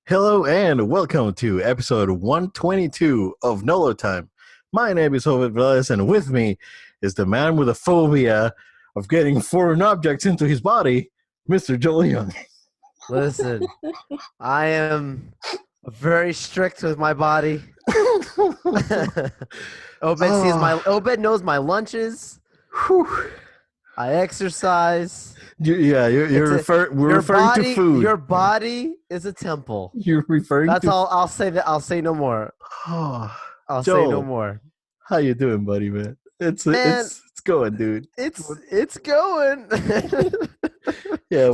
Hello and welcome to episode 122 of Nolo Time. My name is Hovet Velez, and with me is the man with a phobia of getting foreign objects into his body, Mr. Joel Young. Listen, I am very strict with my body. Obed knows my lunches. Whew. I exercise. We're referring to food. Your body is a temple. You're referring That's to all I'll say. That I'll say no more. Oh, I'll Joel, say no more. how you doing, buddy, man? It's going, dude. It's going. Yeah,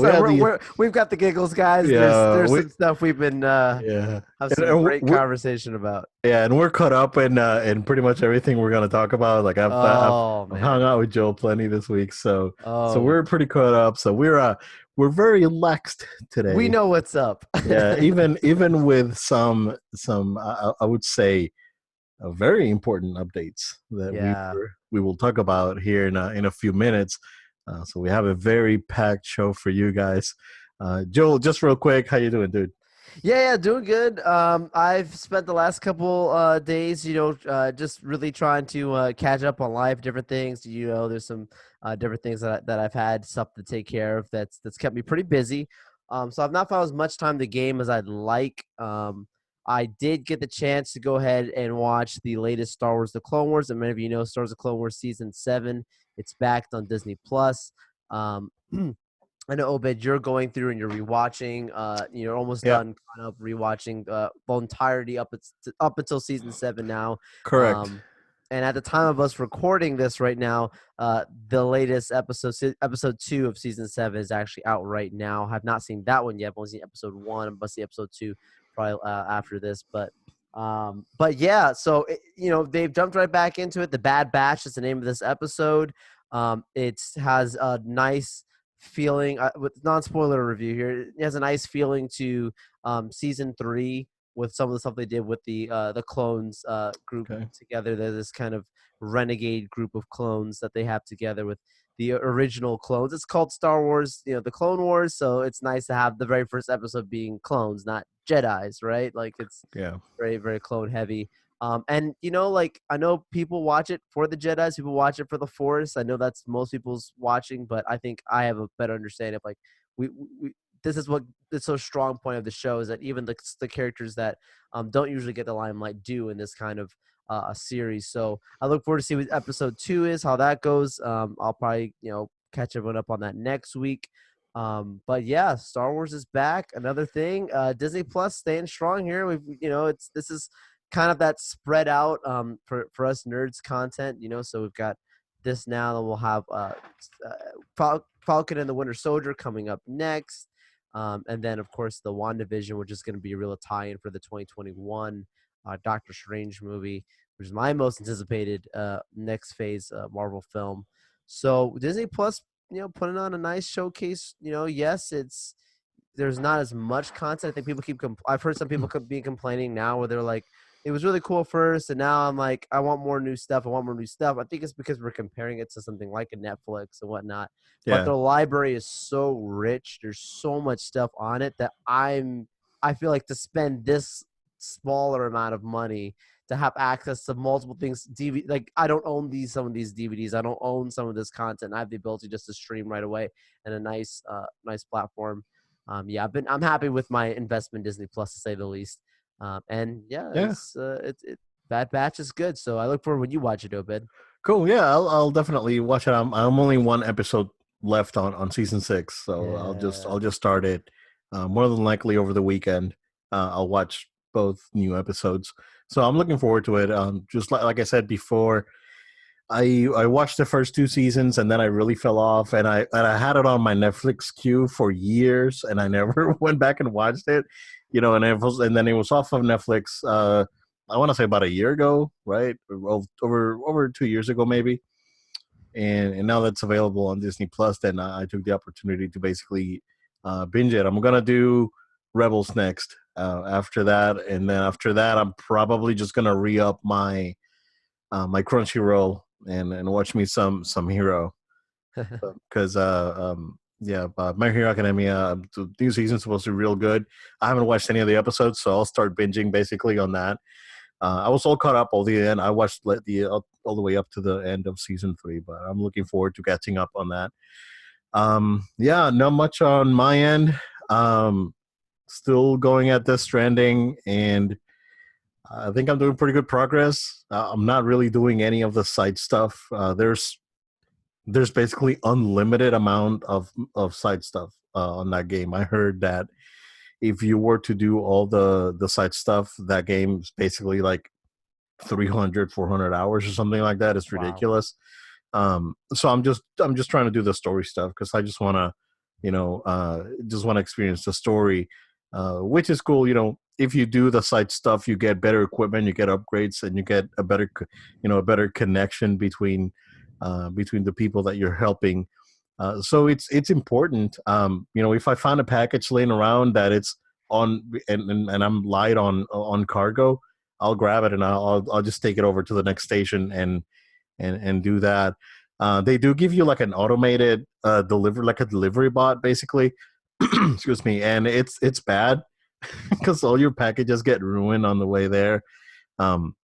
we've got the giggles, guys. Yeah, there's some stuff we've been yeah. have some great conversation about. Yeah, and we're caught up in pretty much everything we're gonna talk about. Like I've hung out with Joel plenty this week, so we're pretty caught up. So we're very laxed today. We know what's up. Yeah, even with some I would say very important updates that we will talk about here in a few minutes. So we have a very packed show for you guys. Joel, just real quick, how you doing, dude? Yeah, doing good. I've spent the last couple days, just really trying to catch up on life, different things. There's some different things that I've had stuff to take care of that's kept me pretty busy. So I've not found as much time to game as I'd like. I did get the chance to go ahead and watch the latest Star Wars: The Clone Wars. And many of you know Star Wars: The Clone Wars Season 7. It's backed on Disney+. I know, Obed, you're going through and you're rewatching. You're almost done kind of rewatching the entirety up until Season 7 now. Correct. And at the time of us recording this right now, the latest episode 2 of Season 7 is actually out right now. I've not seen that one yet. I've only seen episode 1. I'm going to see episode 2 probably after this. But yeah, so, they've jumped right back into it. The Bad Batch is the name of this episode. It has a nice feeling with non-spoiler review here. It has a nice feeling to season 3 with some of the stuff they did with the clones group together. There's this kind of renegade group of clones that they have together with the original clones. It's called Star Wars, the Clone Wars. So it's nice to have the very first episode being clones, not Jedis, right? Like it's very, very clone heavy. And I know people watch it for the Jedis, people watch it for the Force. I know that's most people's watching, but I think I have a better understanding of like we this is what the so strong point of the show is that even the characters that don't usually get the limelight do in this kind of a series. So I look forward to see what episode 2 is, how that goes. I'll probably catch everyone up on that next week. But yeah, Star Wars is back. Another thing, Disney Plus staying strong here. This is kind of that spread out for us nerds content, so we've got this now, and we'll have Falcon and the Winter Soldier coming up next, and then of course the WandaVision, which is going to be a real tie-in for the 2021 Doctor Strange movie, which is my most anticipated next phase Marvel film. So Disney Plus, putting on a nice showcase. Yes, there's not as much content. I think people I've heard some people be complaining now where they're like, it was really cool first, and now I'm like, I want more new stuff. I think it's because we're comparing it to something like a Netflix and whatnot. Yeah. But the library is so rich. There's so much stuff on it that I feel like to spend this smaller amount of money to have access to multiple things. Like I don't own some of these DVDs. I don't own some of this content. I have the ability just to stream right away and a nice platform. I'm happy with my investment in Disney Plus, to say the least. Bad Batch is good. So I look forward when you watch it, Obed. Cool. Yeah, I'll definitely watch it. I'm only one episode left on season 6, so I'll just start it. More than likely over the weekend, I'll watch both new episodes. So I'm looking forward to it. Just like I said before, I watched the first 2 seasons and then I really fell off, and I had it on my Netflix queue for years and I never went back and watched it. And then it was off of Netflix. I want to say about a year ago, right? Over 2 years ago, maybe. And now that's available on Disney Plus. Then I took the opportunity to basically binge it. I'm gonna do Rebels next. After that, and then after that, I'm probably just gonna re-up my Crunchyroll and watch me some Hero, because Yeah, My Hero Academia, the new season's supposed to be real good. I haven't watched any of the episodes, so I'll start binging basically on that. I was all caught up all the end. I watched all the way up to the end of season 3, but I'm looking forward to catching up on that. Yeah, not much on my end. Um, Still going at this Stranding, and I think I'm doing pretty good progress. I'm not really doing any of the side stuff. There's basically unlimited amount of side stuff on that game. I heard that if you were to do all the side stuff, that game is basically like 300, 400 hours or something like that. It's Wow. ridiculous. So I'm just trying to do the story stuff because I just want to, just want to experience the story, which is cool. If you do the side stuff, you get better equipment, you get upgrades, and you get a better connection between the people that you're helping. So it's important. If I find a package laying around that it's on and I'm light on cargo, I'll grab it and I'll just take it over to the next station and do that. They do give you like an automated like a delivery bot, basically. Excuse me, and it's bad because all your packages get ruined on the way there. Um,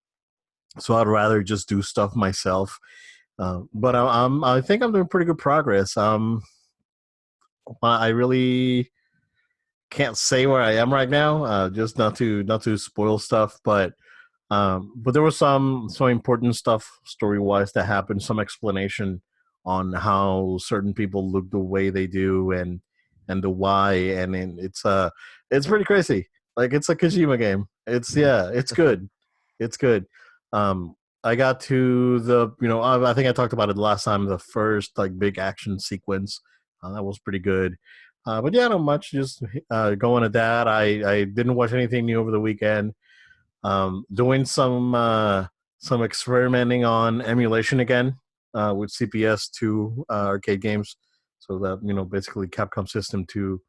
so I'd rather just do stuff myself. But I think I'm doing pretty good progress. I really can't say where I am right now, just not to spoil stuff, but there was some important stuff story wise that happened, some explanation on how certain people look the way they do and the why, and it's pretty crazy. Like it's a Kojima game. It's good. It's good. Um, I got to I think I talked about it last time. The first like big action sequence that was pretty good. But yeah, not much. Just going at that. I didn't watch anything new over the weekend. Doing some experimenting on emulation again with CPS2 arcade games. So that basically Capcom System 2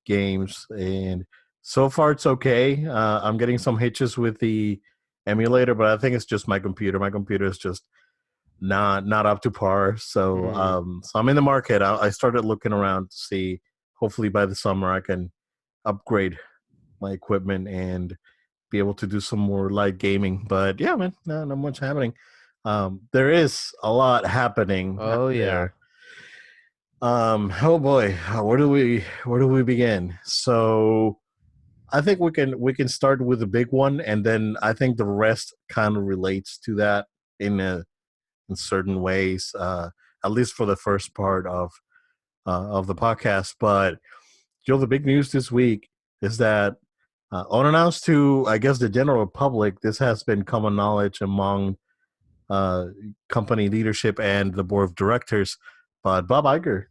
games, and so far it's okay. I'm getting some hitches with the emulator, but I think it's just my computer. My computer is just not up to par. So Mm. so I'm in the market. I started looking around to see. Hopefully by the summer I can upgrade my equipment and be able to do some more light gaming. But yeah, man, not much happening. There is a lot happening out Oh yeah. there. Oh boy, where do we begin? So I think we can start with the big one, and then I think the rest kind of relates to that in certain ways. At least for the first part of the podcast. But the big news this week is that unannounced to, I guess, the general public, this has been common knowledge among uh, company leadership and the board of directors. But Bob Iger,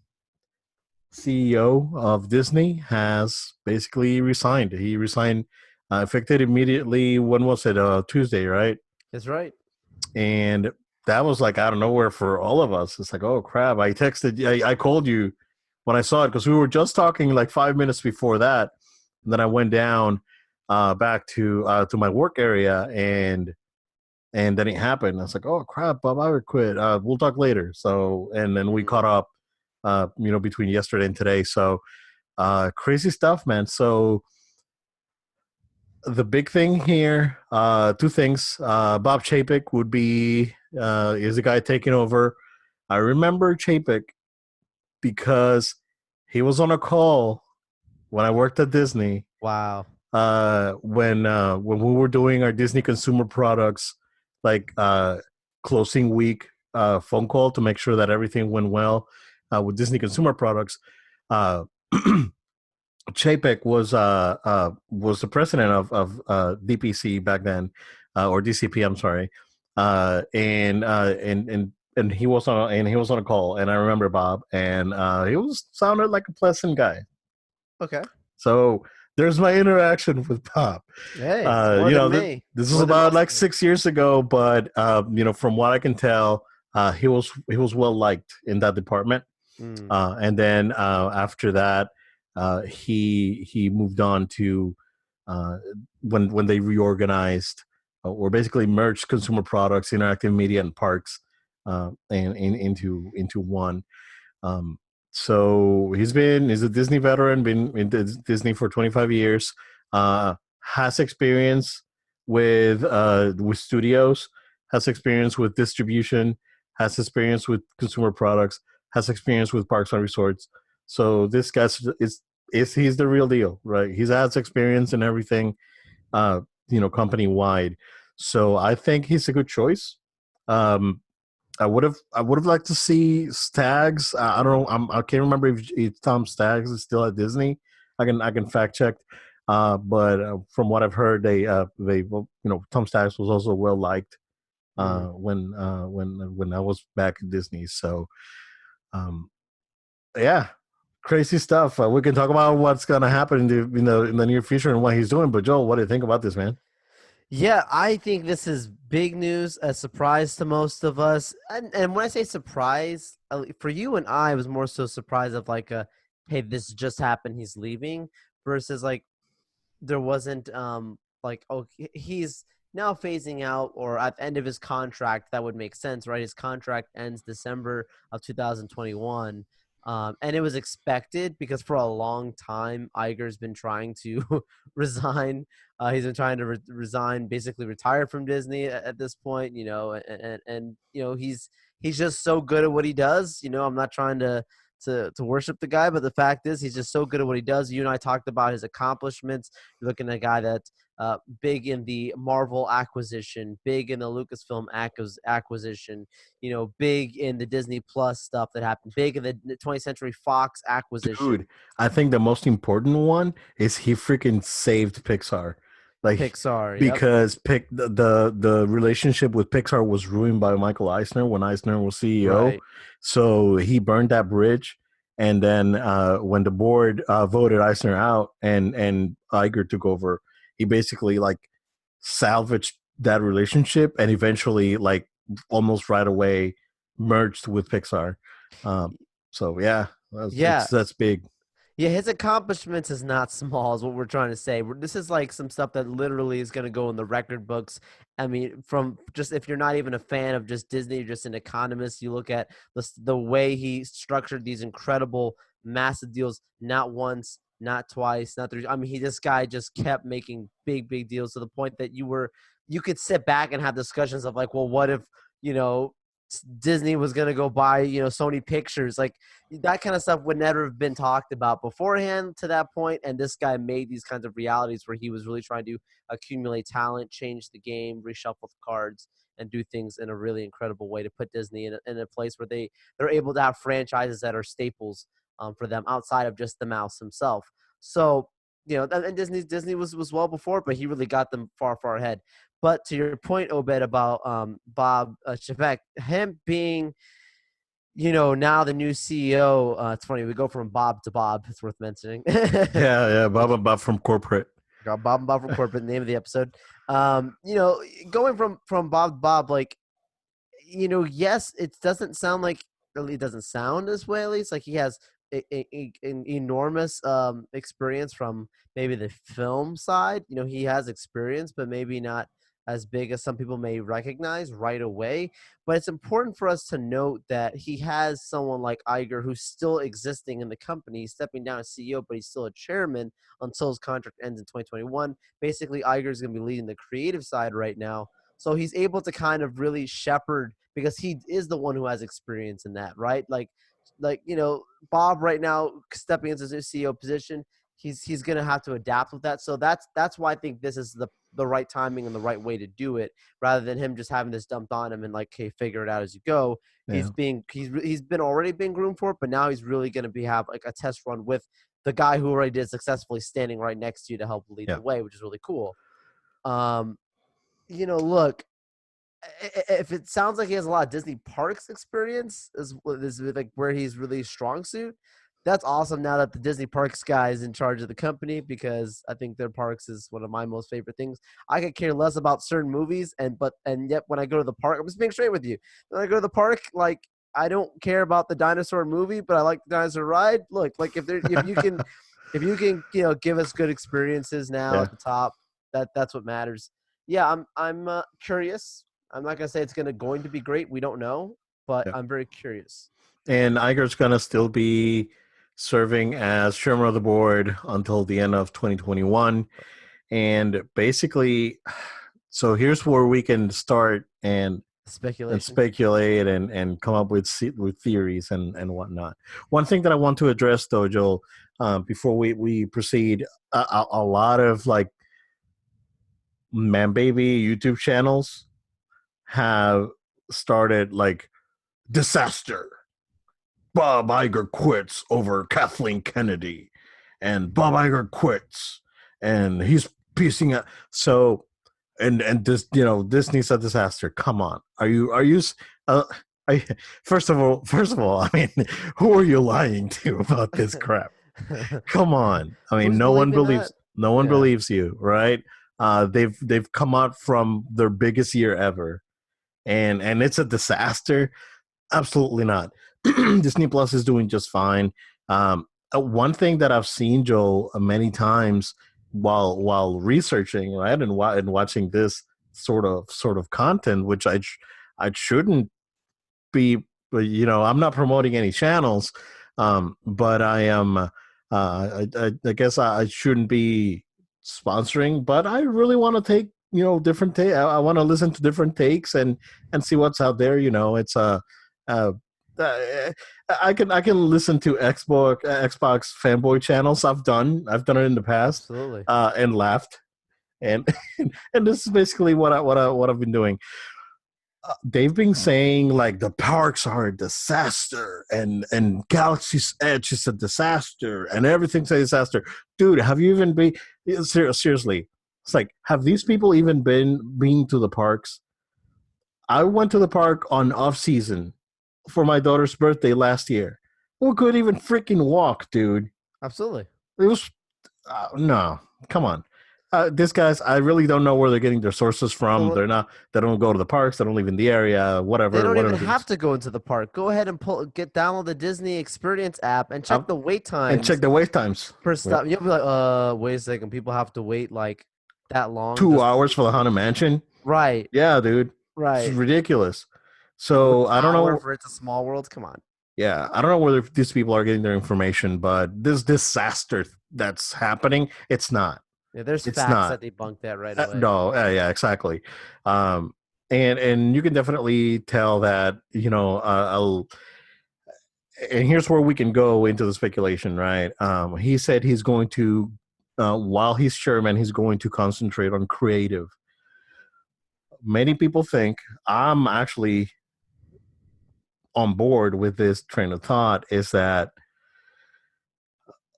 CEO of Disney, has basically resigned. He resigned effective immediately. When was it? Tuesday, right? That's right. And that was like out of nowhere for all of us. It's like, oh crap! I called you when I saw it because we were just talking like 5 minutes before that. And then I went down back to my work area, and then it happened. I was like, oh crap, Bob, I would quit. We'll talk later. So and then we caught Mm. up, between yesterday and today. So crazy stuff, man. So the big thing here, two things. Bob Chapek would be is the guy taking over. I remember Chapek because he was on a call when I worked at Disney. Wow. When we were doing our Disney consumer products, like closing week phone call to make sure that everything went well with Disney consumer products. Uh, Chapek was the president of DPC back then, or DCP. I'm sorry, and he was on a call, and I remember Bob, and he was sounded like a pleasant guy. Okay. So there's my interaction with Bob. Hey, it's more than me. This was More than about most like of us. 6 years ago, but from what I can tell, he was well liked in that department. Mm. And then after that, he moved on to uh, when they reorganized or basically merged consumer products, interactive media, and parks, and into one. Um, So he's a Disney veteran, been in Disney for 25 years, has experience with studios, has experience with distribution, has experience with consumer products, has experience with parks and resorts. So this guy is he's the real deal, right? He's has experience in everything, uh, company wide. So I think he's a good choice. Um, I would have liked to see Staggs. I don't know. I can't remember if Tom Staggs is still at Disney. I can fact check. But from what I've heard, Tom Staggs was also well liked Mm. when I was back at Disney. So um, yeah, crazy stuff. We can talk about what's gonna happen in the near future and what he's doing. But Joel, what do you think about this, man? Yeah, I think this is big news, a surprise to most of us. And when I say surprise, for you and I, it was more so surprise of like hey, this just happened, he's leaving, versus like there wasn't like, oh, he's now phasing out or at the end of his contract. That would make sense, right? His contract ends December of 2021. And it was expected because for a long time Iger's been trying to resign. He's been trying to resign, basically retire from Disney at this point, and he's just so good at what he does. I'm not trying to worship the guy, but the fact is he's just so good at what he does. You and I talked about his accomplishments. You're looking at a guy that's big in the Marvel acquisition, big in the Lucasfilm acquisition, big in the Disney Plus stuff that happened, big in the 20th Century Fox Dude, acquisition. I think the most important one is he freaking saved Pixar. Like Pixar, yep, because the relationship with Pixar was ruined by Michael Eisner when Eisner was CEO. right. So he burned that bridge, and then when the board voted Eisner out and Iger took over, he basically like salvaged that relationship and eventually like almost right away merged with Pixar. Um, so yeah, Yeah, that's big. Yeah, his accomplishments is not small, is what we're trying to say. This is like some stuff that literally is going to go in the record books. I mean, from just if you're not even a fan of just Disney, you're just an economist, you look at the way he structured these incredible, massive deals, not once, not twice, not three. I mean, this guy just kept making big, big deals to the point that you could sit back and have discussions of like, well, what if, you know, Disney was going to go buy, Sony Pictures, like that kind of stuff would never have been talked about beforehand to that point. And this guy made these kinds of realities where he was really trying to accumulate talent, change the game, reshuffle the cards, and do things in a really incredible way to put Disney in a place where they're able to have franchises that are staples for them outside of just the mouse himself. So, and Disney was well before, but he really got them far, far ahead. But to your point, Obed, about Bob Chapek, him being, now the new CEO. It's funny, we go from Bob to Bob. It's worth mentioning. Yeah, Bob from corporate. Got Bob and Bob from corporate, the name of the episode. Going from Bob to Bob, like, yes, it doesn't sound like, it doesn't sound this way, at least. Like he has an enormous experience from maybe the film side. He has experience, but maybe not as big as some people may recognize right away. But it's important for us to note that he has someone like Iger who's still existing in the company. He's stepping down as CEO, but he's still a chairman until his contract ends in 2021. Basically, Iger is going to be leading the creative side right now. So he's able to kind of really shepherd because he is the one who has experience in that, right? Bob right now stepping into his CEO position, he's going to have to adapt with that. So that's why I think this is the right timing and the right way to do it, rather than him just having this dumped on him and like, okay, figure it out as you go. Yeah, He's been already been groomed for it, but now he's really going to have like a test run with the guy who already did successfully standing right next to you to help lead yeah, the way, which is really cool. Um, Look, if it sounds like he has a lot of Disney parks experience, is like where he's really strong suit. That's awesome. Now that the Disney parks guy is in charge of the company, because I think their parks is one of my most favorite things. I could care less about certain movies, and yet when I go to the park, I'm just being straight with you. When I go to the park, like I don't care about the dinosaur movie, but I like the dinosaur ride. Look, like if you can give us good experiences now yeah. at the top, that's what matters. Yeah, I'm curious. I'm not gonna say it's going to be great. We don't know, but Yeah. I'm very curious. And Iger's gonna still be serving as chairman of the board until the end of 2021. And basically, so here's where we can start and Speculation. speculate and come up with theories and whatnot. One thing that I want to address, though, Joel, before we proceed, a lot of like man baby YouTube channels have started like disaster. Bob Iger quits over Kathleen Kennedy, and Bob Iger quits, and he's piecing out. So, and this, Disney's a disaster. Come on, are you? Uh, I, first of all, I mean, who are you lying to about this crap? Come on, I mean, Who's no one believing that? believes, no one Yeah, believes you, right? They've come out from their biggest year ever, and it's a disaster. Absolutely not. Disney Plus is doing just fine. One thing that I've seen, Joel, many times while researching, right, and watching this sort of content, which I shouldn't be, but I'm not promoting any channels, but I am. I guess I shouldn't be sponsoring, but I really want to take different take. I want to listen to different takes and see what's out there. It's uh, uh, I can listen to Xbox fanboy channels. I've done it in the past, absolutely. and laughed, and and this is basically what I've been doing. They've been saying like the parks are a disaster and Galaxy's Edge is a disaster and everything's a disaster. Dude, have you even been seriously? It's like, have these people even been to the parks? I went to the park on off season for my daughter's birthday last year. Who could even freaking walk, dude? Absolutely. It was no, come on. These guys, I really don't know where they're getting their sources from. Well, They don't go to the parks. They don't live in the area. they don't Whatever even it is. have to go into the park. Go ahead and download the Disney Experience app and check Um, the wait and check times the wait times. for Yep. stuff. You'll be like, wait a second. People have to wait like that long Two just to hours wait for the for Haunted Mansion. right, Yeah, dude, it's right. ridiculous. You wait So I an don't hour know. for It's a Small World. Come on. Yeah, I don't know where these people are getting their information, but this disaster that's happening, it's not. Yeah, there's It's facts not. that debunk that right away. No, yeah, exactly. Um, and you can definitely tell that and here's where we can go into the speculation, right? He said he's going to, while he's chairman, he's going to concentrate on creative. Many people think I'm actually on board with this train of thought. Is that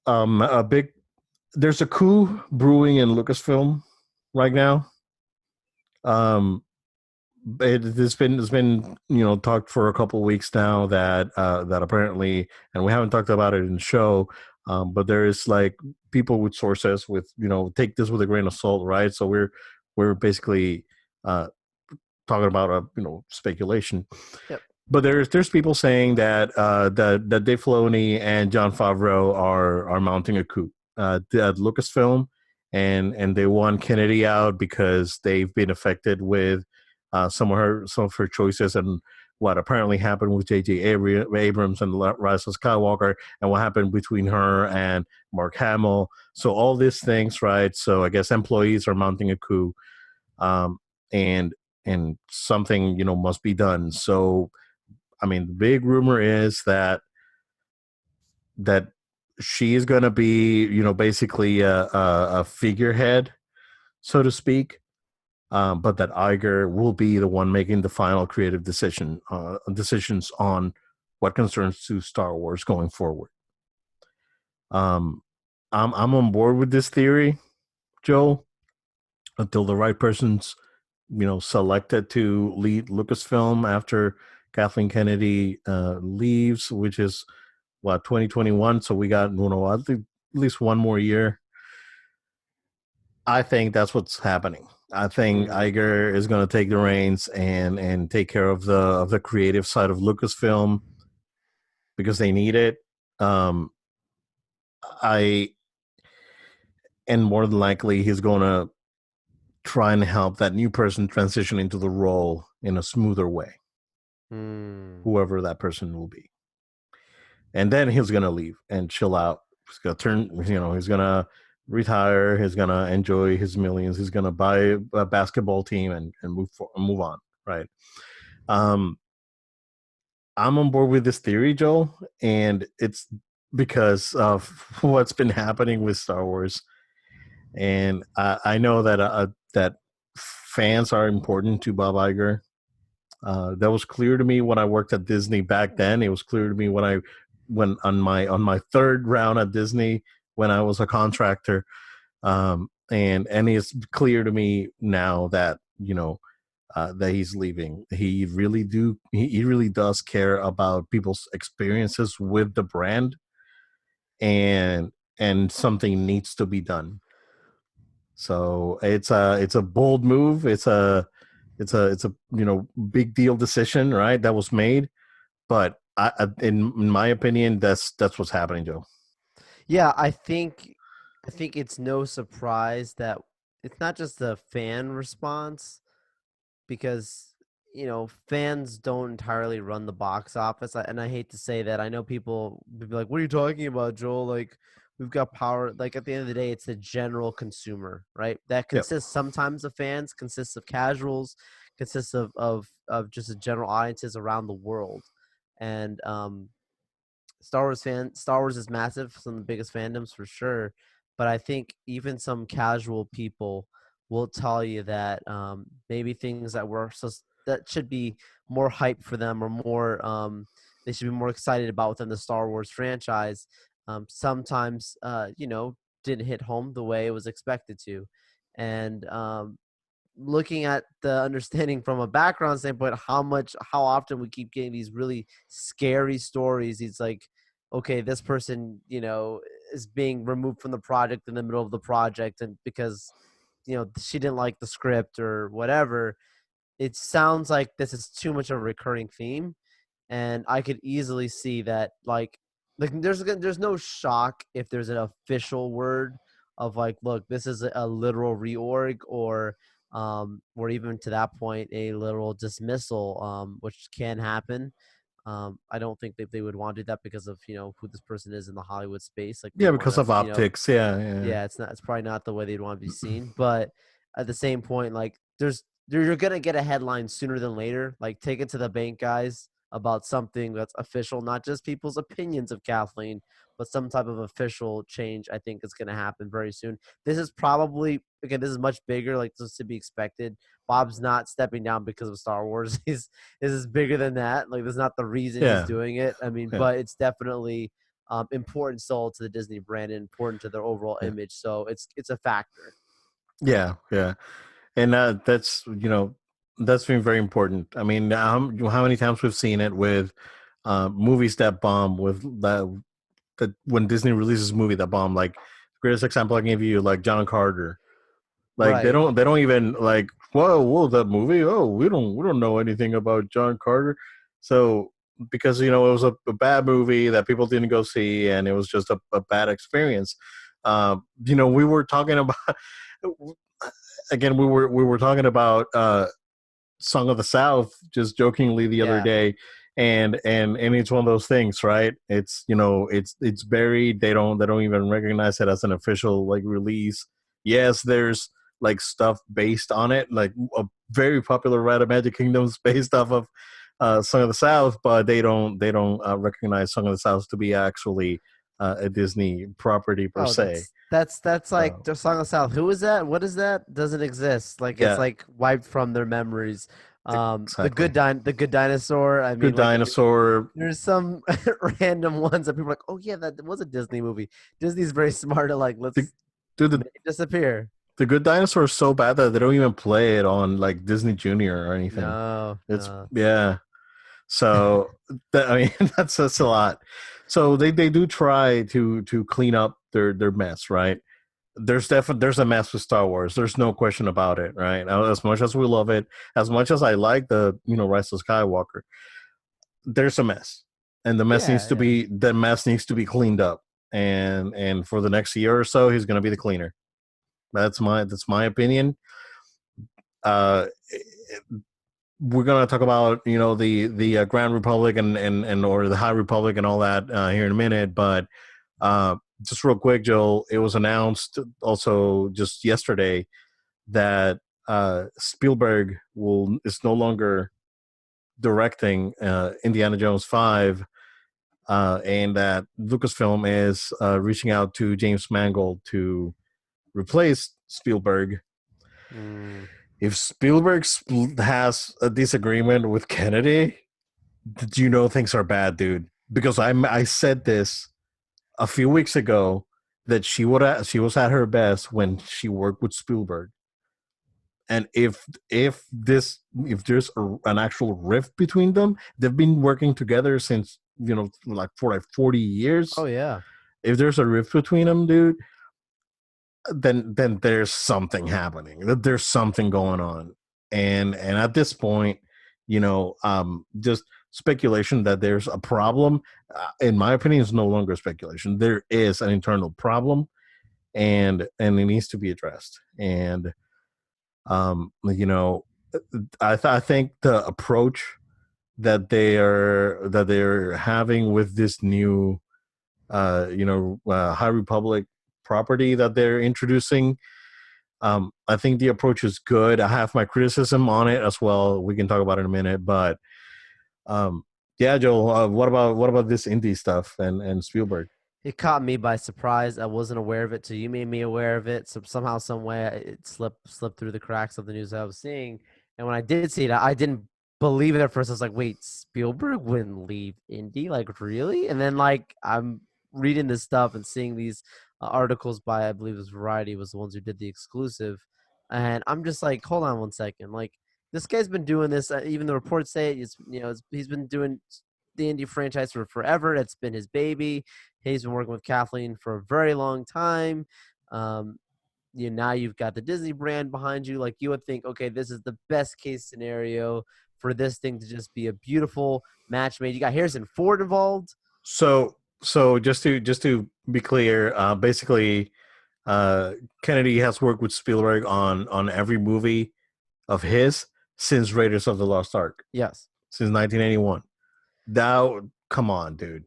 a big? There's a coup brewing in Lucasfilm right now. Um, it's been talked for a couple of weeks now that apparently, and we haven't talked about it in the show, but there is like people with sources with take this with a grain of salt, right? So we're basically uh, talking about a speculation, Yep. but there's people saying that Dave Filoni and John Favreau are mounting a coup at Lucasfilm, and they want Kennedy out because they've been affected with some of her choices and what apparently happened with J.J. Abrams and Rise of Skywalker, and what happened between her and Mark Hamill. So all these things, right? So I guess employees are mounting a coup, um, and and something must be done. So I mean, the big rumor is that she is going to be, basically a figurehead, so to speak. But that Iger will be the one making the final creative decisions on what concerns to Star Wars going forward. Um, I'm on board with this theory, Joe, until the right person's selected to lead Lucasfilm after Kathleen Kennedy leaves, which is what 2021. So we got at least one more year. I think that's what's happening. I think Mm, Iger is going to take the reins and take care of the creative side of Lucasfilm because they need it. Um, I and more than likely he's going to try and help that new person transition into the role in a smoother way, mm. whoever that person will be. and then he's gonna leave and chill out. He's gonna he's gonna retire. He's gonna enjoy his millions. He's gonna buy a basketball team and move on. Right. Um, I'm on board with this theory, Joel, and it's because of what's been happening with Star Wars. And I know that fans are important to Bob Iger. That was clear to me when I worked at Disney back then. It was clear to me when on my third round at Disney when I was a contractor. And it's clear to me now that that he's leaving. He really does care about people's experiences with the brand, and something needs to be done. So it's a bold move. It's a big deal decision, right? That was made, but in my opinion, that's what's happening, Joe. Yeah, I think it's no surprise that it's not just the fan response because fans don't entirely run the box office. And I hate to say that. I know people would be like, "What are you talking about, Joel? Like, we've got power." Like at the end of the day, it's the general consumer, right? That Yep. consists sometimes of fans, consists of casuals, consists of just a general audiences around the world. And Star Wars is massive, some of the biggest fandoms for sure. But I think even some casual people will tell you that maybe things that should be more hype for them or more they should be more excited about within the Star Wars franchise. Sometimes didn't hit home the way it was expected to, and looking at the understanding from a background standpoint, how often we keep getting these really scary stories. It's like, okay, this person, is being removed from the project in the middle of the project, and because she didn't like the script or whatever. It sounds like this is too much of a recurring theme, and I could easily see that there's no shock if there's an official word of like, look, this is a literal reorg or even to that point a literal dismissal, which can happen. I don't think that they would want to do that because of who this person is in the Hollywood space. Like they Yeah, want because to of optics. Yeah, yeah. yeah, it's probably not the way they'd want to be seen. But at the same point, like you're gonna get a headline sooner than later. Like take it to the bank, guys, about something that's official, not just people's opinions of Kathleen, but some type of official change. I think is gonna happen very soon. This is probably again, this is much bigger, like this is to be expected. Bob's not stepping down because of Star Wars. This is bigger than that. Like that's not the reason he's Yeah, doing it. I mean, yeah, but it's definitely important soul to the Disney brand and important to their overall yeah, image. So it's a factor. yeah, yeah. And that's been very important. I mean, how many times we've seen it with movies that bomb, with that when Disney releases a movie that bomb. Like the greatest example I can give you, like John Carter. Like Right. they don't even like, whoa, that movie. Oh, we don't know anything about John Carter. So because it was a bad movie that people didn't go see, and it was just a bad experience. We were talking about again. We were talking about Song of the South just jokingly the other Yeah. day, and it's one of those things, right? It's buried. They don't even recognize it as an official like release. Yes, there's like stuff based on it, like a very popular Ride of Magic Kingdoms based off of Song of the South, but they don't recognize Song of the South to be actually a Disney property per Oh, se. that's like So the Song of South. Who is that? What is that? Doesn't exist. Like it's yeah, like wiped from their memories. exactly. The Good Dinosaur. I Good mean, like Dinosaur. there's some random ones that people are like, oh yeah, that was a Disney movie. Disney's very smart to like The, let's dude, make it disappear. The Good Dinosaur is so bad that they don't even play it on like Disney Junior or anything. No, It's no. yeah. So I mean that's a lot. So they do try to clean up their mess, right? There's a mess with Star Wars. There's no question about it, right? As much as we love it, as much as I like the Rise of Skywalker, there's a mess, and Yeah, yeah. the mess needs to be cleaned up. And for the next year or so, he's going to be the cleaner. That's my opinion. Uh, we're gonna talk about the Grand Republic and or the High Republic and all that here in a minute, but uh, just real quick, Joel, it was announced also just yesterday that Spielberg will is no longer directing Indiana Jones 5, and that Lucasfilm is reaching out to James Mangold to replace Spielberg. Mm. If Spielberg has a disagreement with Kennedy, you know things are bad, dude. Because I said this a few weeks ago that she was at her best when she worked with Spielberg. And if there's an actual rift between them, they've been working together since like for like 40 Oh years. yeah. If there's a rift between them, dude, then there's something happening. There's something going on, and at this point, just speculation that there's a problem. In my opinion, is no longer speculation. There is an internal problem, and it needs to be addressed. And you know, I think the approach that they're having with this new High Republic property that they're introducing. I think the approach is good. I have my criticism on it as well. We can talk about it in a minute, but um, yeah, Joel, what about this indie stuff and Spielberg? It caught me by surprise. I wasn't aware of it till you made me aware of it. So somehow, some way, it slipped through the cracks of the news I was seeing. And when I did see it, I didn't believe it at first. I was like, "Wait, Spielberg wouldn't leave Indy? Like, really?" And then, like, I'm reading this stuff and seeing these articles by, I believe it was Variety, was the ones who did the exclusive, and I'm just like, "Hold on one second. Like, this guy's been doing this. Even the reports say he's been doing the Indy franchise for forever. It's been his baby. He's been working with Kathleen for a very long time. Um, now you've got the Disney brand behind you. Like, you would think, okay, this is the best case scenario for this thing to just be a beautiful match made. You got Harrison Ford involved. So just to be clear, basically, uh, Kennedy has worked with Spielberg on every movie of his since Raiders of the Lost Ark, Yes. since 1981. Now, come on, dude.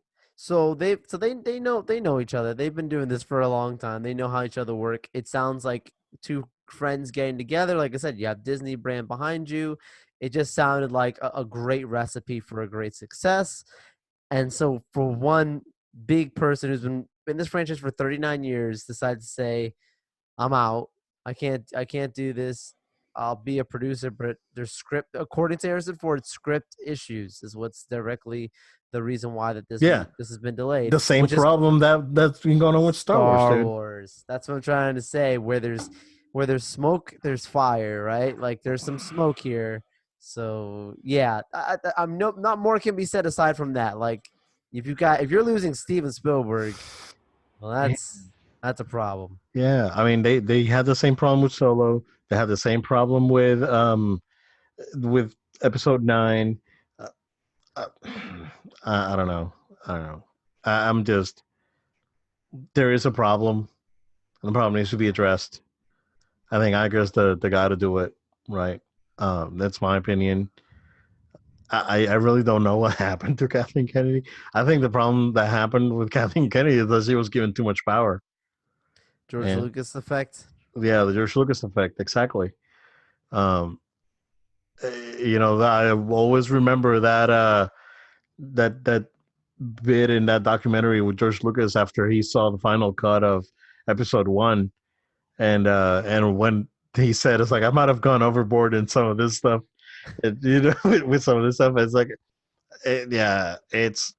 They know each other. They've been doing this for a long time. They know how each other work. It sounds like two friends getting together. Like I said, you have Disney brand behind you. It just sounded like a great recipe for a great success. And so for one big person who's been in this franchise for 39 years decides to say, I'm out. I can't do this. I'll be a producer, but there's script according to Harrison Ford, script issues is what's directly the reason why that Yeah, this has been delayed, the same which is problem that's been going on with Star Wars, Star dude. Wars. That's what I'm trying to say. Where there's smoke, there's fire, right? Like there's some smoke here. So yeah, I'm no not more can be said aside from that. Like if you're losing Steven Spielberg, well, that's a problem. Yeah, I mean they had the same problem with Solo. They had the same problem with Episode 9. Uh, uh, I don't know. I don't know. I'm just there is a problem, and the problem needs to be addressed. I think Iger's the guy to do it. Right. That's my opinion. I really don't know what happened to Kathleen Kennedy. I think the problem that happened with Kathleen Kennedy is that she was given too much power. George And Lucas effect. yeah, the George Lucas effect, exactly. Um, I always remember that bit in that documentary with George Lucas after he saw the final cut of Episode 1, and when he said it's like I might have gone overboard in some of this stuff, with some of this stuff, it's like yeah, it's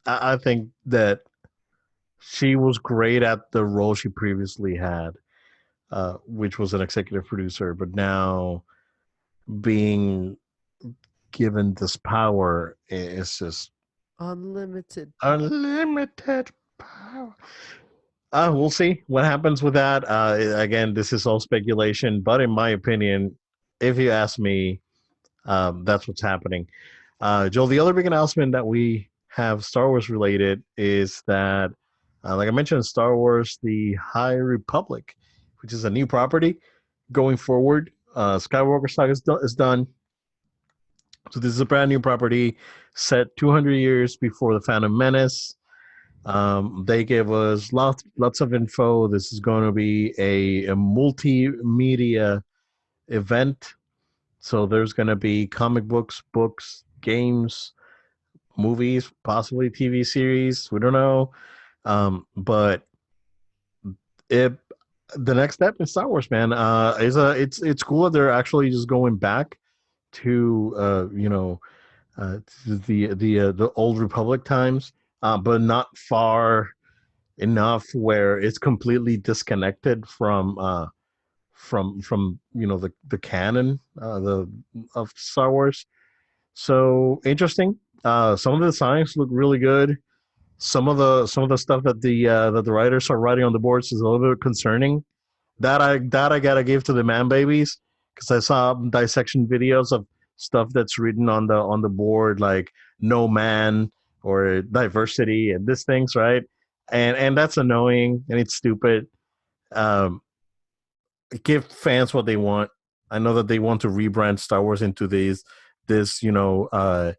I think that she was great at the role she previously had, which was an executive producer, but now being given this power is just Unlimited power. unlimited power. We'll see what happens with that. Again, this is all speculation, but in my opinion, if you ask me, that's what's happening. Joel, the other big announcement that we have Star Wars related is that, like I mentioned, Star Wars: The High Republic, which is a new property going forward. Skywalker saga is done. So this is a brand new property set 200 years before the Phantom Menace. They gave us lots of info. This is going to be a multimedia event. So there's going to be comic books, games, movies, possibly TV series. We don't know. But it the next step in Star Wars, man, is it's cool that they're actually just going back to to the old Republic times, but not far enough where it's completely disconnected from the canon the of Star Wars. So interesting. Some of the designs look really good. Some of the stuff that the writers are writing on the boards is a little bit concerning. That I gotta give to the man babies because I saw dissection videos of stuff that's written on the board like no man or diversity and these things, right? And that's annoying and it's stupid. Um, give fans what they want. I know that they want to rebrand Star Wars into this uh,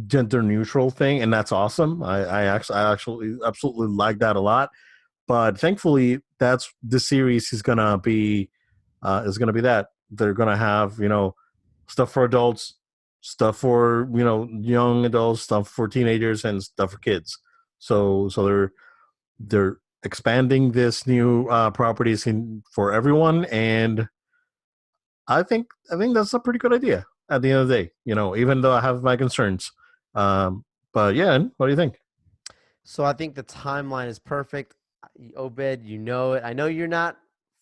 gender neutral thing, and that's awesome. I actually absolutely like that a lot. But thankfully, that's the series is gonna be that they're gonna have stuff for adults, stuff for young adults, stuff for teenagers, and stuff for kids. So they're expanding this new properties in for everyone, and I think that's a pretty good idea. At the end of the day, even though I have my concerns, but yeah, what do you think? So I think the timeline is perfect. Obed, you know it. I know you're not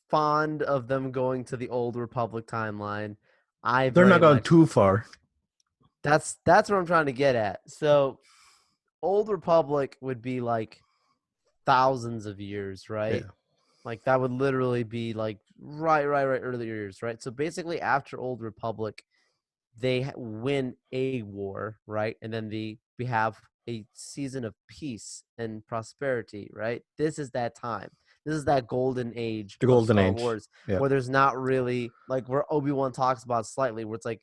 fond of them going to the old Republic timeline. I They're not very going much too far. that's what I'm trying to get at. So old Republic would be like thousands of years, right? Yeah, Like that would literally be like right earlier years, right? So basically after Old Republic, they win a war, right? And then we have a season of peace and prosperity, right? This is that time. This is that golden age the of golden Star age. Wars Yeah, where there's not really like where Obi-Wan talks about slightly, where it's like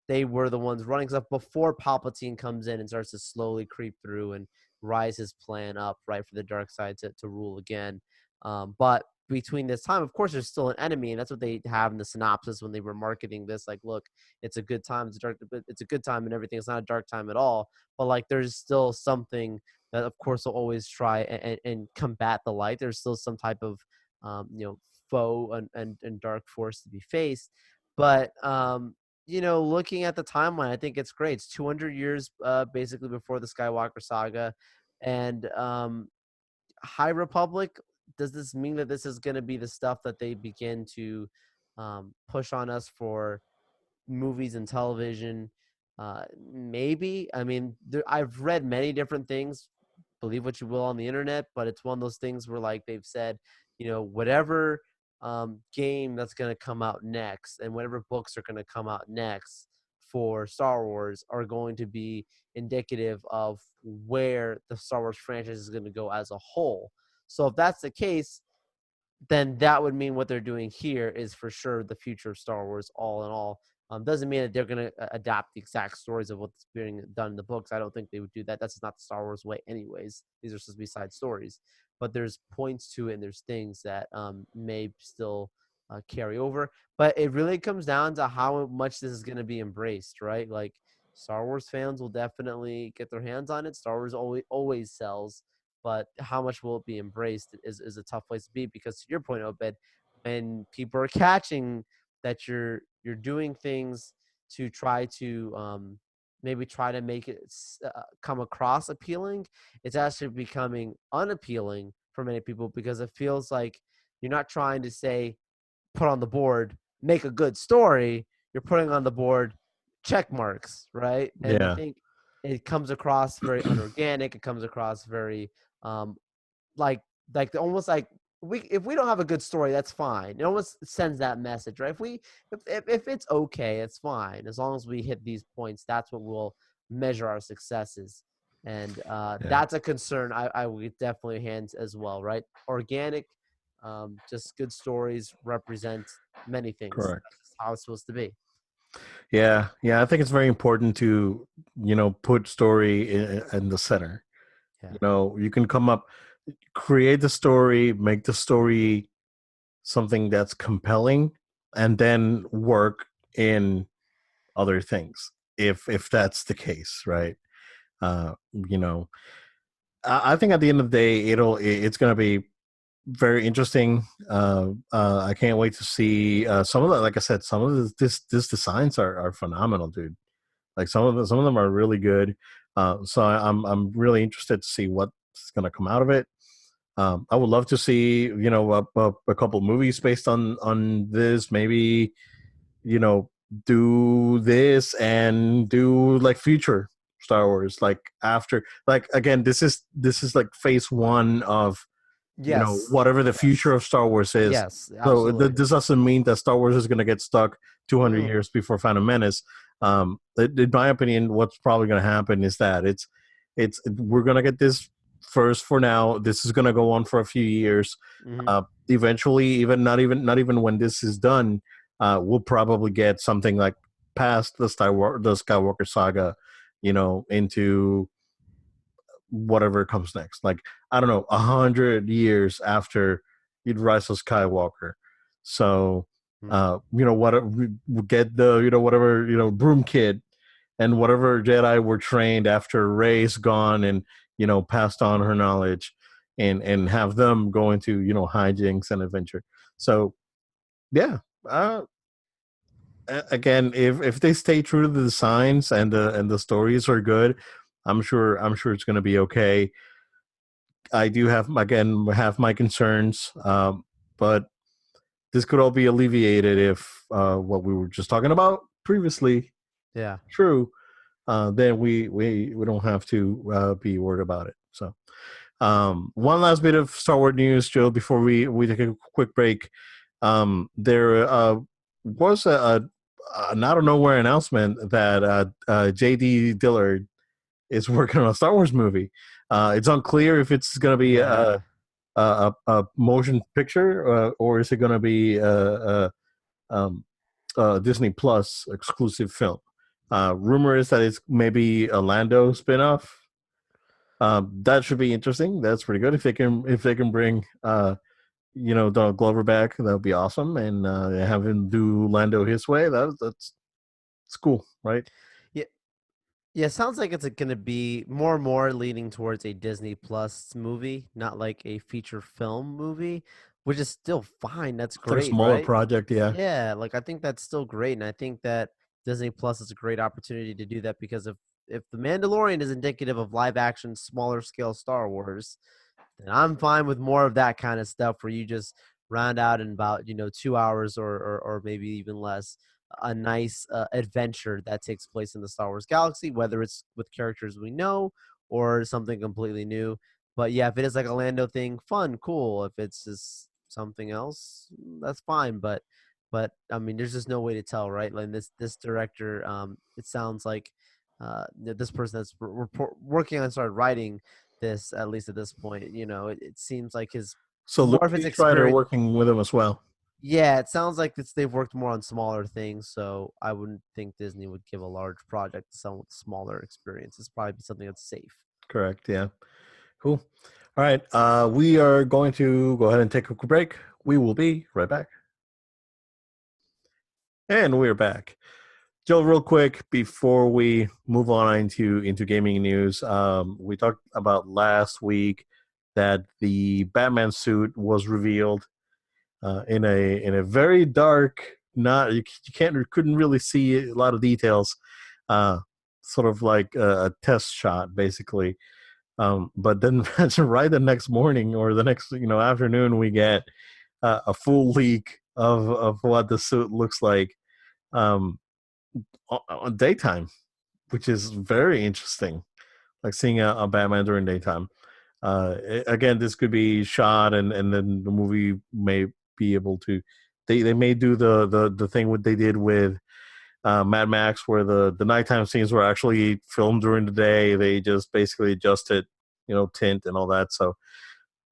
they were the ones running stuff before Palpatine comes in and starts to slowly creep through and rise his plan up, right, for the dark side to rule again. But between this time, of course, there's still an enemy, and that's what they have in the synopsis when they were marketing this. Like, look, it's a good time. It's a good time and everything. It's not a dark time at all. But like, there's still something that, of course, will always try and combat the light. There's still some type of, foe and dark force to be faced. But looking at the timeline, I think it's great. It's 200 years, basically before the Skywalker saga, and High Republic. Does this mean that this is going to be the stuff that they begin to push on us for movies and television? Maybe. I mean, I've read many different things. Believe what you will on the internet, but it's one of those things where, like they've said, whatever game that's going to come out next and whatever books are going to come out next for Star Wars are going to be indicative of where the Star Wars franchise is going to go as a whole. So if that's the case, then that would mean what they're doing here is for sure the future of Star Wars, all in all. Doesn't mean that they're going to adapt the exact stories of what's being done in the books. I don't think they would do that. That's just not the Star Wars way, anyways. These are supposed to be side stories, but there's points to it, and there's things that may still carry over. But it really comes down to how much this is going to be embraced, right? Like Star Wars fans will definitely get their hands on it. Star Wars always sells, but how much will it be embraced is a tough place to be, because to your point, Obed, when people are catching that you're doing things to try to maybe try to make it come across appealing, it's actually becoming unappealing for many people because it feels like you're not trying to say put on the board make a good story. You're putting on the board check marks, right? And I yeah, think it comes across very unorganic. It comes across very um, like almost like if we don't have a good story, that's fine. It almost sends that message, right? If it's okay, it's fine as long as we hit these points. That's what will measure our successes, and yeah. that's a concern I would definitely hand as well, right? Organic, just good stories represent many things. Correct. That's how it's supposed to be. Yeah. I think it's very important to put story in the center. Yeah. You can come up, create the story, make the story something that's compelling, and then work in other things if that's the case, right? Uh, you know, I think at the end of the day, it's going to be very interesting. I can't wait to see some of the, like I said, some of this designs are phenomenal, dude. Like some of them are really good. So I'm really interested to see what's going to come out of it. I would love to see a couple movies based on this. Maybe you know do this and do like future Star Wars, like after, like again, this is like phase one of Yes. whatever the future Yes. of Star Wars is. Yes. So Absolutely. this doesn't mean that Star Wars is going to get stuck 200 Mm. years before Phantom Menace. In my opinion, what's probably going to happen is that it's we're going to get this first for now. This is going to go on for a few years. Hmm. Eventually, even not even when this is done, we'll probably get something like past the Skywalker saga, into whatever comes next. Like, I don't know, 100 years after you'd Rise of Skywalker. So, what we get the whatever Broom Kid and whatever Jedi were trained after Rey's gone and passed on her knowledge, and have them go into hijinks and adventure. So yeah. Uh, Again, if they stay true to the designs and the stories are good, I'm sure it's going to be okay. I do have my concerns, but this could all be alleviated if what we were just talking about previously Yeah. true. Then we don't have to be worried about it. So, one last bit of Star Wars news, Joe, before we take a quick break. There was an out of nowhere announcement that J.D. Dillard is working on a Star Wars movie. It's unclear if it's going to be Yeah. a motion picture, or is it going to be um, a Disney Plus exclusive film? Rumor is that it's maybe a Lando spinoff. That should be interesting. That's pretty good if they can bring Donald Glover back. That would be awesome, and have him do Lando his way. That's cool, right? Yeah. Yeah, sounds like it's going to be more and more leaning towards a Disney Plus movie, not like a feature film movie, which is still fine. That's It's like a great, smaller right? project, yeah. Yeah, like I think that's still great, and I think that Disney Plus is a great opportunity to do that because if The Mandalorian is indicative of live action, smaller scale Star Wars, then I'm fine with more of that kind of stuff where you just round out in about 2 hours or maybe even less a nice adventure that takes place in the Star Wars galaxy, whether it's with characters we know or something completely new. But yeah, if it is like a Lando thing, fun, cool. If it's just something else, that's fine. But I mean, there's just no way to tell, right? Like this director, it sounds like this person that's working on started writing this, at least at this point. It seems like his So more of Lauren his B. Strider experience. working with him as well. Yeah, it sounds like they've worked more on smaller things, so I wouldn't think Disney would give a large project to someone with smaller experience. It's probably something that's safe. Correct. Yeah. Cool. All right. We are going to go ahead and take a quick break. We will be right back. And we're back. Joe, real quick before we move on into gaming news, we talked about last week that the Batman suit was revealed in a very dark, not you couldn't really see a lot of details, uh, sort of like a test shot basically. But then right the next morning or the next afternoon, we get a full leak of what the suit looks like um, on daytime, which is very interesting. Like seeing a Batman during daytime. Again, this could be shot, and then the movie may be able to. They may do the thing what they did with Mad Max, where the nighttime scenes were actually filmed during the day. They just basically adjusted, tint and all that. So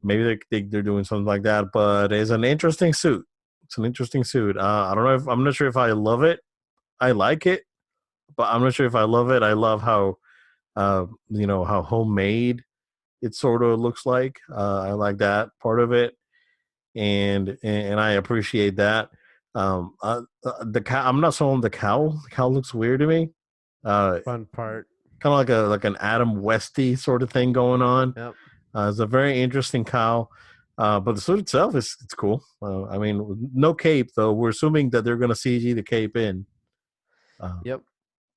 maybe they're doing something like that. But it's an interesting suit. It's an interesting suit. I don't know if I'm not sure if I love it. I like it, but I'm not sure if I love it. I love how how homemade it sort of looks like. I like that part of it, and I appreciate that. The cow, I'm not sold on the cowl. The cowl looks weird to me. Uh, Fun part. Kind of like an Adam Westy sort of thing going on. Yep. It's a very interesting cowl. But the suit itself is it's cool. I mean, no cape though. We're assuming that they're going to CG the cape in. Uh, Yep.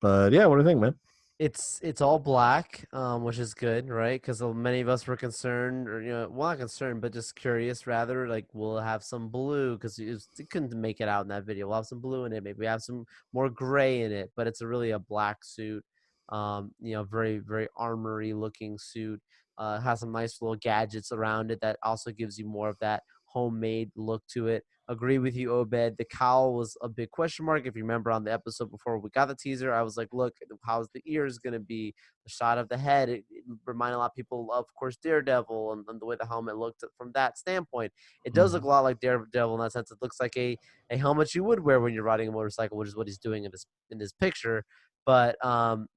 but yeah, what do you think, man? It's all black, which is good, right? Because many of us were concerned, or well, not concerned, but just curious, rather. Like, we'll have some blue because it couldn't make it out in that video. We'll have some blue in it. Maybe we have some more gray in it, but it's really a black suit. Very very armory looking suit. Has some nice little gadgets around it that also gives you more of that homemade look to it. Agree with you, Obed. The cowl was a big question mark. If you remember on the episode before we got the teaser, I was like, look, how's the ears going to be? The shot of the head, it reminded a lot of people, of course, Daredevil and the way the helmet looked from that standpoint. It does look a lot like Daredevil in that sense. It looks like a helmet you would wear when you're riding a motorcycle, which is what he's doing in this picture. But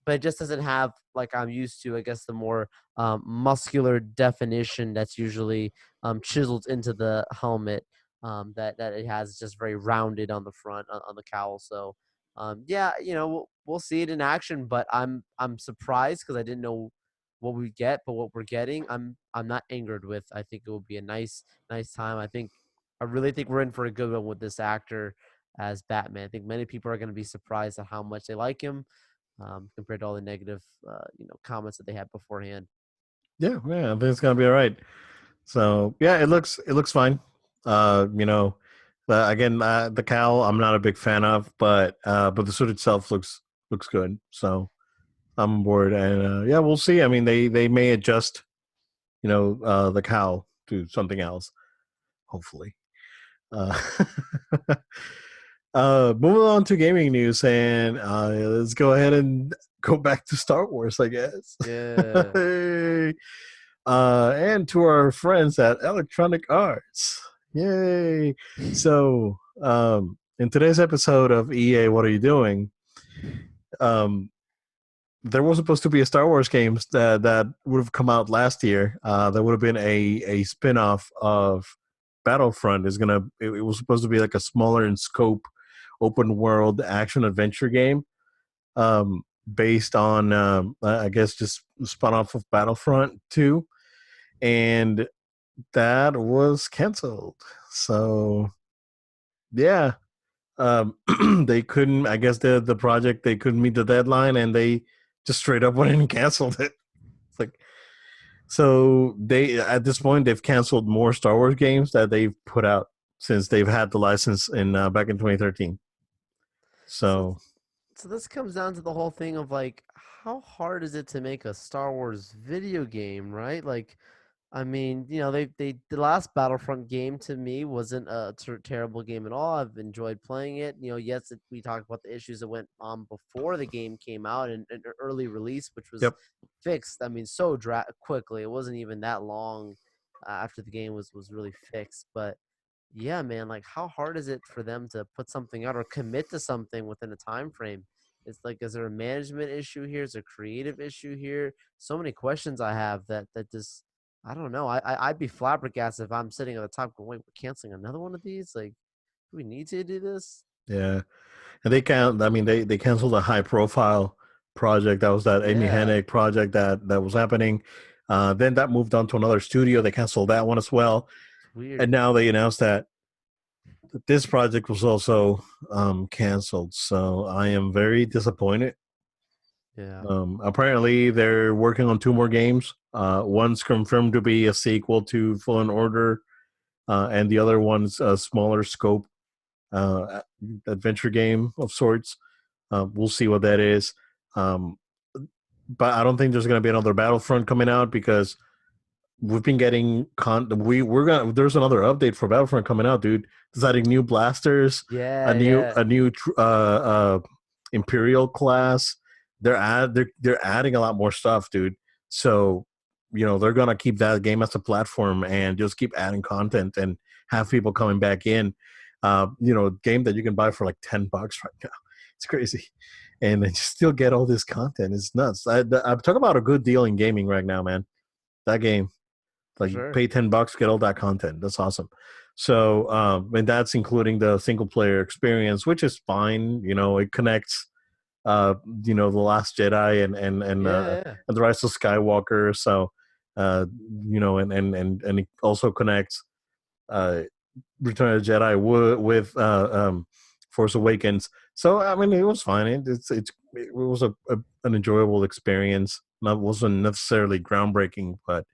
it just doesn't have, like I'm used to, I guess, the more muscular definition that's usually chiseled into the helmet that it has. Just very rounded on the front on the cowl. So yeah, we'll see it in action. But I'm surprised because I didn't know what we get, but what we're getting, I'm not angered with. I think it will be a nice time. I really think we're in for a good one with this actor as Batman. I think many people are going to be surprised at how much they like him compared to all the negative comments that they had beforehand. Yeah, I think it's gonna be all right. So yeah, it looks fine. Again, the cowl I'm not a big fan of, but the suit itself looks good. So I'm on board, and yeah, we'll see. I mean, they may adjust, the cowl to something else, hopefully. Uh, Moving on to gaming news, and let's go ahead and go back to Star Wars, I guess. Yeah. Hey. And to our friends at Electronic Arts. Yay. So, in today's episode of EA, What Are You Doing? There was supposed to be a Star Wars games that would have come out last year. That would have been a spin-off of Battlefront. It was supposed to be like a smaller in scope, open world action adventure game, based on I guess just spun off of Battlefront 2, and that was canceled. So yeah, they couldn't. I guess the project, they couldn't meet the deadline, and they just straight up went and canceled it. It's like, so they, at this point, they've canceled more Star Wars games that they've put out since they've had the license in back in 2013. So So so this comes down to the whole thing of like, how hard is it to make a Star Wars video game, right? Like, I mean, the last Battlefront game to me wasn't a terrible game at all. I've enjoyed playing it. Yes, we talked about the issues that went on before the game came out and early release, which was yep, fixed. I mean, quickly. It wasn't even that long after the game was really fixed. But yeah, man, like, how hard is it for them to put something out or commit to something within a time frame? It's like, is there a management issue here? Is there a creative issue here? So many questions I have that just, I don't know. I'd be flabbergasted if I'm sitting at the top going, wait, we're canceling another one of these? Like, do we need to do this? yeah, and I mean, they canceled a high profile project. That was that Amy Yeah, Hennig project that was happening. Then that moved on to another studio. They canceled that one as well, it's weird. and now they announced that this project was also canceled. So I am very disappointed. Yeah. Apparently, they're working on two more games. One's confirmed to be a sequel to Fallen Order, and the other one's a smaller scope adventure game of sorts. We'll see what that is. Um, but I don't think there's going to be another Battlefront coming out because we've been getting we're gonna there's another update for Battlefront coming out, dude. There's adding new blasters, Yeah, yeah. a new Imperial class. They're adding a lot more stuff, dude. So they're gonna keep that game as a platform and just keep adding content and have people coming back in. Game that you can buy for like $10 right now. It's crazy. And then you still get all this content. It's nuts. I'm talking about a good deal in gaming right now, man. That game, For like you sure. pay $10, get all that content. That's awesome. So, and that's including the single player experience, which is fine. It connects, uh, the Last Jedi Yeah, yeah. and the Rise of Skywalker. So, uh, and it also connects uh, Return of the Jedi with Force Awakens. So I mean, it was fine. It was an enjoyable experience. Not wasn't necessarily groundbreaking, but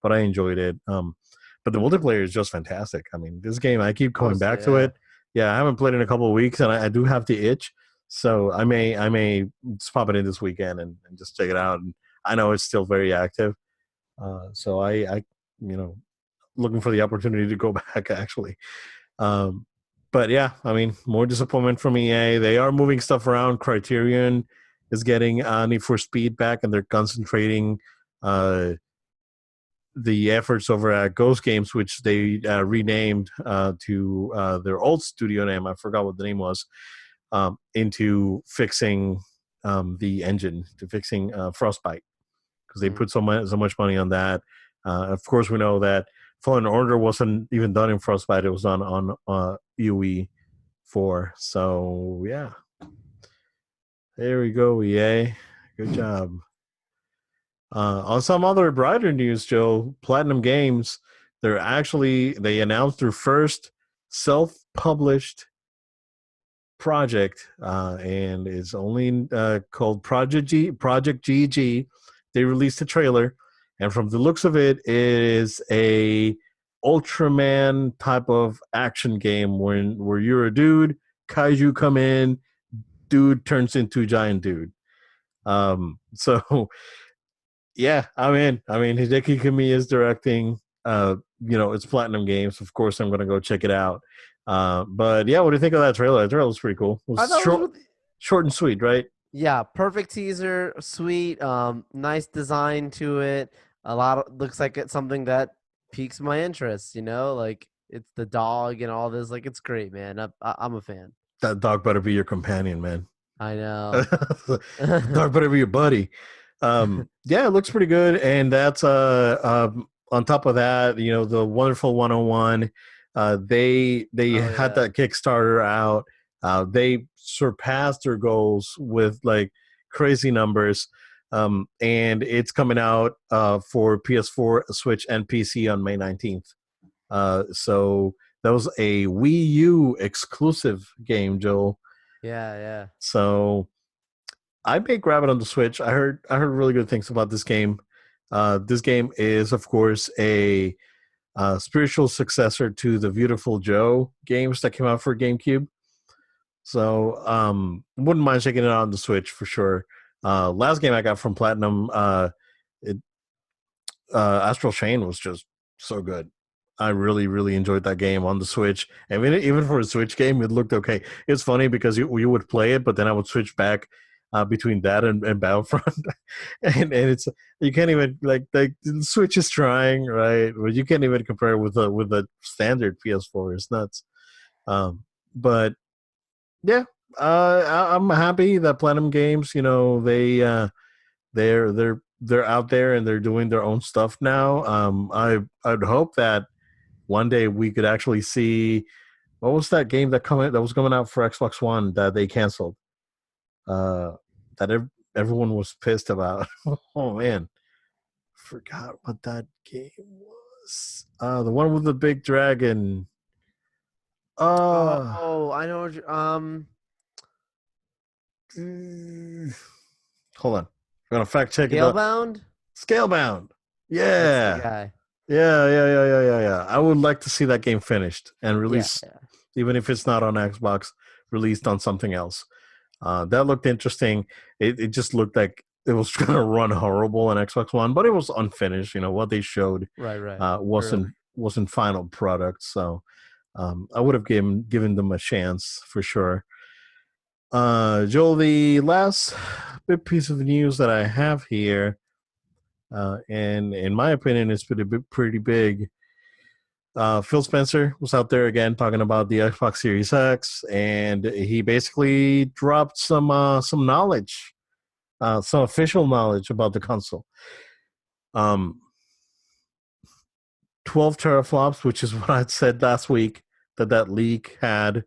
I enjoyed it. But the multiplayer is just fantastic. I mean, this game I keep coming Honestly, back to yeah. it. Yeah, I haven't played in a couple of weeks, and I do have the itch. So I may just pop it in this weekend and just check it out. And I know it's still very active. So I looking for the opportunity to go back actually. Um, but yeah, I mean, more disappointment from EA. They are moving stuff around. Criterion is getting Need for Speed back, and they're concentrating uh, the efforts over at Ghost Games, which they renamed to their old studio name. I forgot what the name was. Into fixing the engine, to fixing Frostbite, because they Mm. put so much money on that. Of course, we know that Fallen Order wasn't even done in Frostbite; it was done on UE4. So yeah, there we go, EA. Good job. On some other brighter news, Joe, Platinum Games, they announced their first self-published project, and it's only called Project GG. They released a trailer, and from the looks of it, it is a Ultraman type of action game where you're a dude, kaiju come in, dude turns into giant dude. So yeah, I'm in. I mean, Hideki Kamiya is directing. It's Platinum Games. Of course, I'm gonna go check it out. But yeah, what do you think of that trailer? That trailer was pretty cool. It I was thought it was really, short and sweet, right? yeah, perfect teaser, sweet, nice design to it. A lot of looks like it's something that piques my interest, like it's the dog and all this. Like it's great, man. I'm a fan. That dog better be your companion, man. I know. The dog better be your buddy. Yeah, it looks pretty good, and that's on top of that, the Wonderful 101. They Oh had yeah. that Kickstarter out. They surpassed their goals with like crazy numbers. And it's coming out for PS4, Switch, and PC on May 19th. So that was a Wii U exclusive game, Joel. Yeah, yeah. So I may grab it on the Switch. I heard really good things about this game. This game is, of course, a spiritual successor to the Beautiful Joe games that came out for GameCube. So wouldn't mind checking it out on the Switch for sure. Last game I got from Platinum, it, Astral Chain was just so good. I really, really enjoyed that game on the Switch. I mean, even for a Switch game, it looked okay. It's funny because you would play it, but then I would switch back between that and Battlefront, and it's you can't even like the Switch is trying right, but you can't even compare it with a standard PS4. It's nuts. But yeah, I'm happy that Platinum Games, they're out there and they're doing their own stuff now. I'd hope that one day we could actually see what was that game that was coming out for Xbox One that they canceled. Uh, that everyone was pissed about. Oh man, forgot what that game was. The one with the big dragon. Uh, Oh, I know. Hold on. I'm gonna fact check it out. Scalebound. Scalebound. That's the Yeah. guy. Yeah. I would like to see that game finished and Yeah, released, yeah. even if it's not on Xbox, released on something else. That looked interesting. It just looked like it was going to run horrible on Xbox One, but it was unfinished. What they showed Right, right. wasn't Early. wasn't final product. So I would have given them a chance for sure. Joel, the last big piece of news that I have here, and in my opinion, it's pretty big. Phil Spencer was out there again talking about the Xbox Series X, and he basically dropped some knowledge, some official knowledge about the console. Um, 12 teraflops, which is what I said last week that leak had.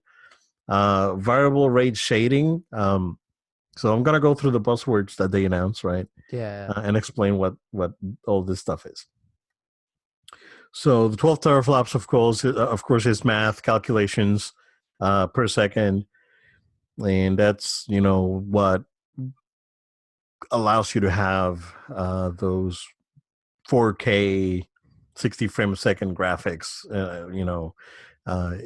Variable rate shading. So I'm gonna go through the buzzwords that they announced, right, Yeah. and explain what all this stuff is. So the 12 teraflops, of course, is math calculations per second, and that's what allows you to have those 4K 60 frame a second graphics. Uh,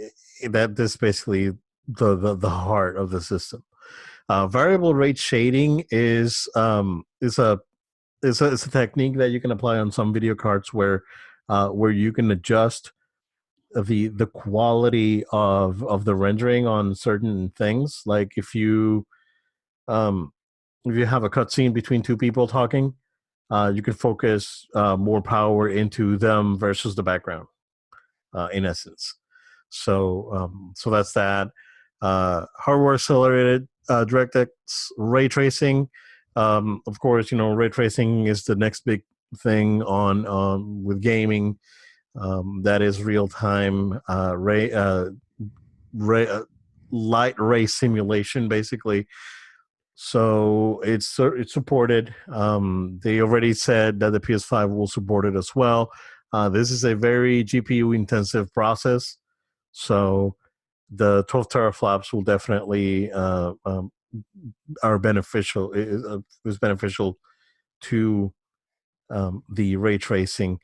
that is basically the heart of the system. Variable rate shading is a technique that you can apply on some video cards where you can adjust the quality of the rendering on certain things. Like um if you have a cutscene between two people talking, you can focus more power into them versus the background, in essence. So that's that. Hardware accelerated DirectX ray tracing. Of course, ray tracing is the next big thing on with gaming. That is real time ray light ray simulation, basically. So it's supported. They already said that the PS5 will support it as well. This is a very GPU intensive process, so the 12 teraflops will definitely are beneficial. Is beneficial to the ray tracing.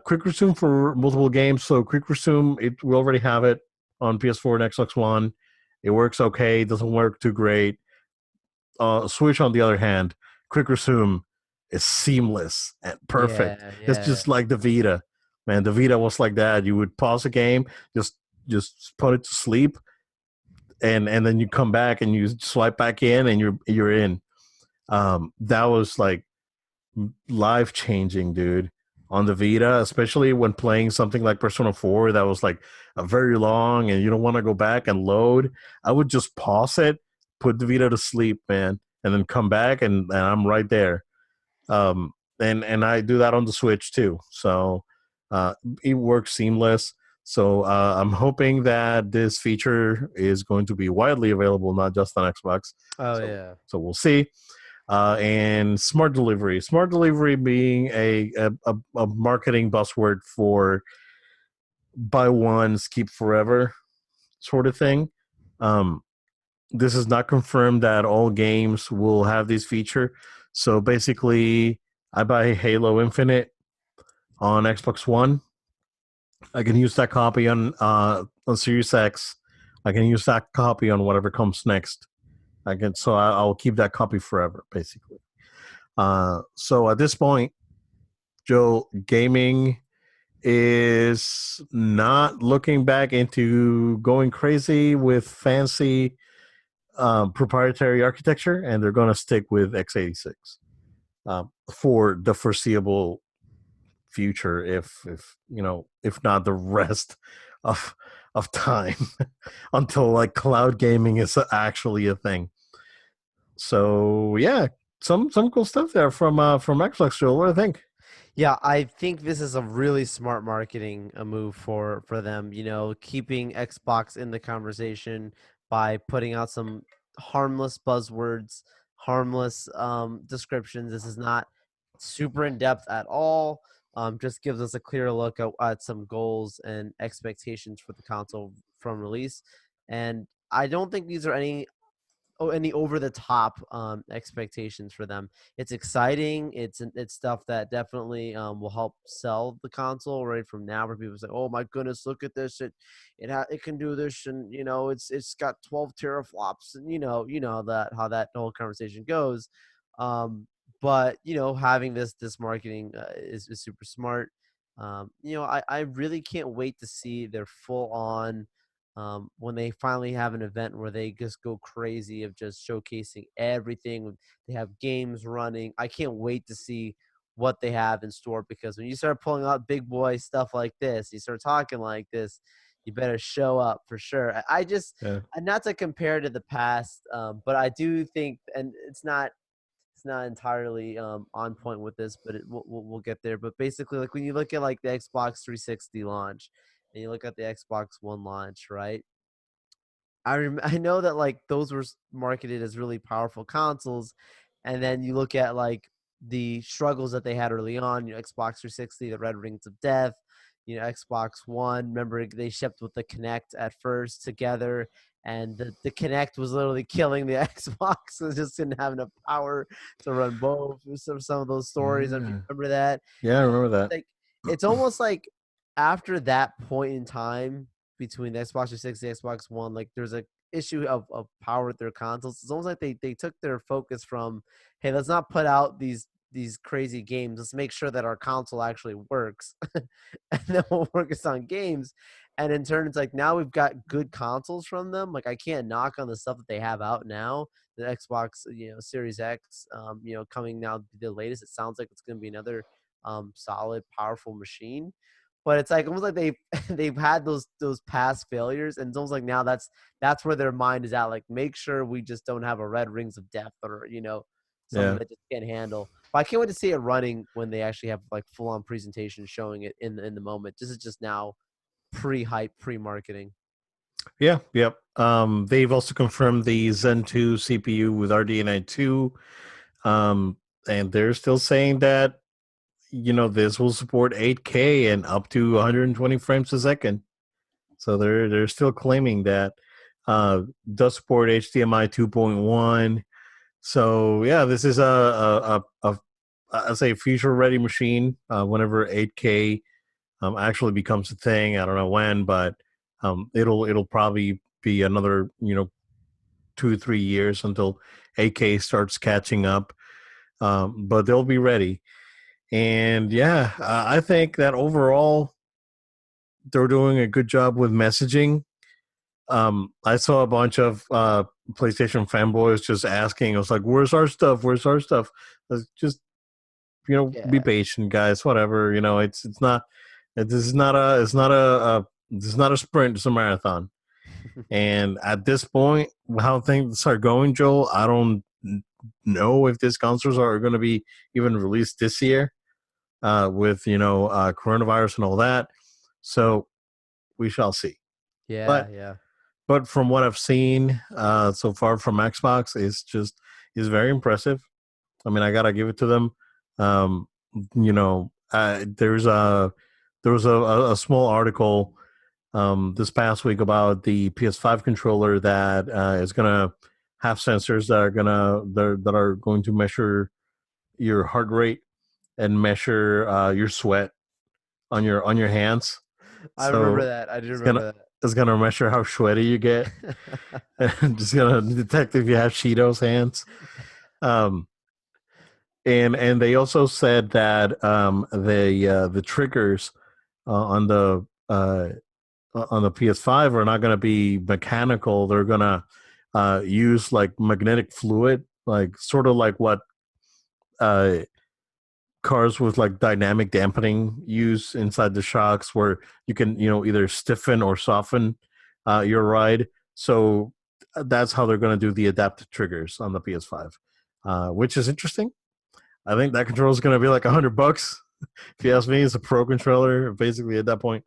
Quick resume for multiple games. So quick resume, we already have it on PS4 and Xbox One. It works okay. It doesn't work too great. Switch, on the other hand, quick resume is seamless and perfect. Yeah. It's Yeah. just like the Vita, man. The Vita was like that. You would pause a game, just put it to sleep, and then you come back and you swipe back in, and you're in. That was like life changing, dude. On the Vita, especially when playing something like Persona 4 that was like a very long and you don't want to go back and load, I would just pause it, put the Vita to sleep, man, and then come back and I'm right there. And I do that on the Switch too. So uh, it works seamless. So I'm hoping that this feature is going to be widely available, not just on Xbox. Oh So yeah. so we'll see. And smart delivery being a marketing buzzword for buy once keep forever sort of thing. um, this is not confirmed that all games will have this feature. So basically, I buy Halo Infinite on Xbox One, I can use that copy on Series X. I can use that copy on whatever comes next. I'll keep that copy forever, basically. So at this point, Joe, gaming is not looking back into going crazy with fancy proprietary architecture, and they're going to stick with x86 for the foreseeable future. If not the rest of time, until like cloud gaming is actually a thing. So yeah, some cool stuff there from Xbox. Joel, what do you think? Yeah, I think this is a really smart marketing move for them. Keeping Xbox in the conversation by putting out some harmless buzzwords, harmless descriptions. This is not super in depth at all. Just gives us a clear look at some goals and expectations for the console from release. And I don't think these are any over the top expectations for them. It's exciting. It's stuff that definitely will help sell the console right from now. Where people say, "Oh my goodness, look at this! It can do this, and it's got 12 teraflops, and that how that whole conversation goes." Um, but having this marketing is super smart. I really can't wait to see their full on when they finally have an event where they just go crazy of just showcasing everything. They have games running. I can't wait to see what they have in store, because when you start pulling out big boy stuff like this, you start talking like this, you better show up for sure. I just, Yeah. not to compare to the past, but I do think, and it's not entirely on point with this, but we'll get there. But basically, like when you look at like the Xbox 360 launch, and you look at the Xbox One launch, right? I know that like those were marketed as really powerful consoles, and then you look at like the struggles that they had early on. Xbox 360, the Red Rings of Death. Xbox One. Remember they shipped with the Kinect at first together, and the Kinect was literally killing the Xbox. It just didn't have enough power to run both. Some of those stories. I Yeah. remember that. Yeah, I remember that. Like it's almost like after that point in time between the Xbox 360 and Xbox One, like there's a issue of power with their consoles. It's almost like they took their focus from, hey, let's not put out these crazy games. Let's make sure that our console actually works, and then we'll focus on games. And in turn, it's like now we've got good consoles from them. Like I can't knock on the stuff that they have out now. The Xbox, Series X, coming now the latest. It sounds like it's going to be another solid, powerful machine. But it's like almost like they've they've had those past failures, and it's almost like now that's where their mind is at. Like make sure we just don't have a Red Rings of Death, or something Yeah. that just can't handle. But I can't wait to see it running when they actually have like full on presentation showing it in the moment. This is just now pre-hype, pre-marketing. Yeah. Yep. They've also confirmed the Zen 2 CPU with RDNA 2. Um, and they're still saying that this will support 8K and up to 120 frames a second. So they're still claiming that does support HDMI 2.1. So yeah, this is a I say future ready machine. Whenever 8K actually becomes a thing, I don't know when, but it'll probably be another 2 3 years until 8K starts catching up. But they'll be ready. And yeah, I think that overall they're doing a good job with messaging. I saw a bunch of PlayStation fanboys just asking. I was like, "Where's our stuff? Where's our stuff?" Just be Yeah. patient, guys. Whatever. It's not. This is not a. It's not this is not a sprint. It's a marathon. And at this point, how things are going, Joel, I don't know if these consoles are going to be even released this year. With coronavirus and all that. So we shall see. Yeah, But yeah. from what I've seen so far from Xbox, is very impressive. I mean, I gotta give it to them. Um, there was a small article this past week about the PS5 controller that is gonna have sensors that are going to measure your heart rate and measure your sweat on your hands. I remember So that. I do it's gonna remember it's gonna measure how sweaty you get, that. and just gonna detect if you have Cheetos hands. Um, and they also said that the triggers on the PS5 are not gonna be mechanical. They're gonna use like magnetic fluid, like sort of like what uh cars with like dynamic dampening use inside the shocks, where you can either stiffen or soften your ride. So that's how they're going to do the adaptive triggers on the PS5, which is interesting. I think that controller is going to be like $100 if you ask me. It's a pro controller basically at that point.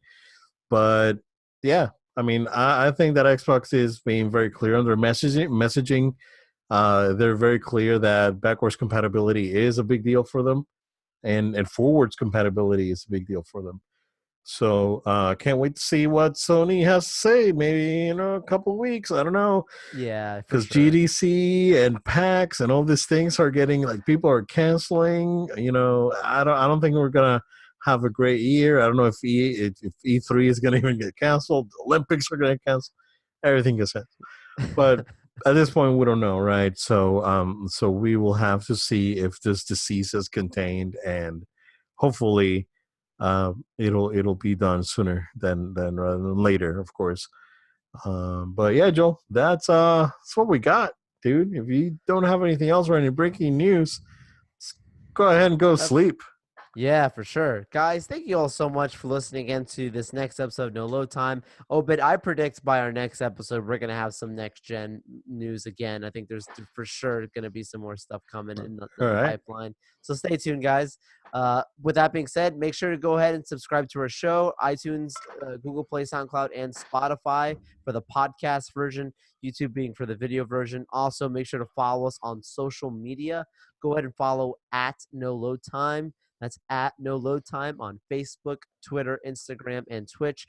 But yeah, I mean, I think that Xbox is being very clear on their messaging. They're very clear that backwards compatibility is a big deal for them, and forwards compatibility is a big deal for them. So can't wait to see what Sony has to say. Maybe a couple of weeks. I don't know, Yeah, for because sure. GDC and PAX and all these things are getting like people are canceling. I don't think we're gonna have a great year. I don't know if E3 is gonna even get canceled. The Olympics are gonna cancel. Everything gets canceled. But at this point, we don't know, right? So we will have to see if this disease is contained, and hopefully, it'll be done sooner than rather than later, of course. But yeah, Joel, that's what we got, dude. If you don't have anything else or any breaking news, go ahead and go That's sleep. Yeah, for sure. Guys, thank you all so much for listening again to this next episode of No Load Time. Obed, I predict by our next episode, we're going to have some next gen news again. I think there's for sure going to be some more stuff coming in All the right. pipeline. So stay tuned, guys. With that being said, make sure to go ahead and subscribe to our show, iTunes, Google Play, SoundCloud, and Spotify for the podcast version, YouTube being for the video version. Also, make sure to follow us on social media. Go ahead and follow at No Load Time. That's at No Load Time on Facebook, Twitter, Instagram, and Twitch.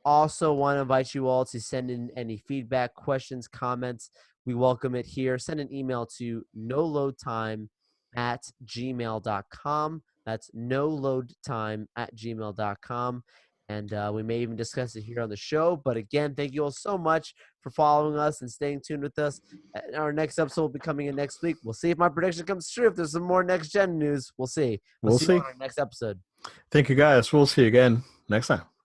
Also, want to invite you all to send in any feedback, questions, comments. We welcome it here. Send an email to noloadtime@gmail.com. That's noloadtime@gmail.com. And we may even discuss it here on the show. But again, thank you all so much for following us and staying tuned with us. Our next episode will be coming in next week. We'll see if my prediction comes true. If there's some more next gen news, we'll see. We'll See you see. on our next episode. Thank you, guys. We'll see you again next time.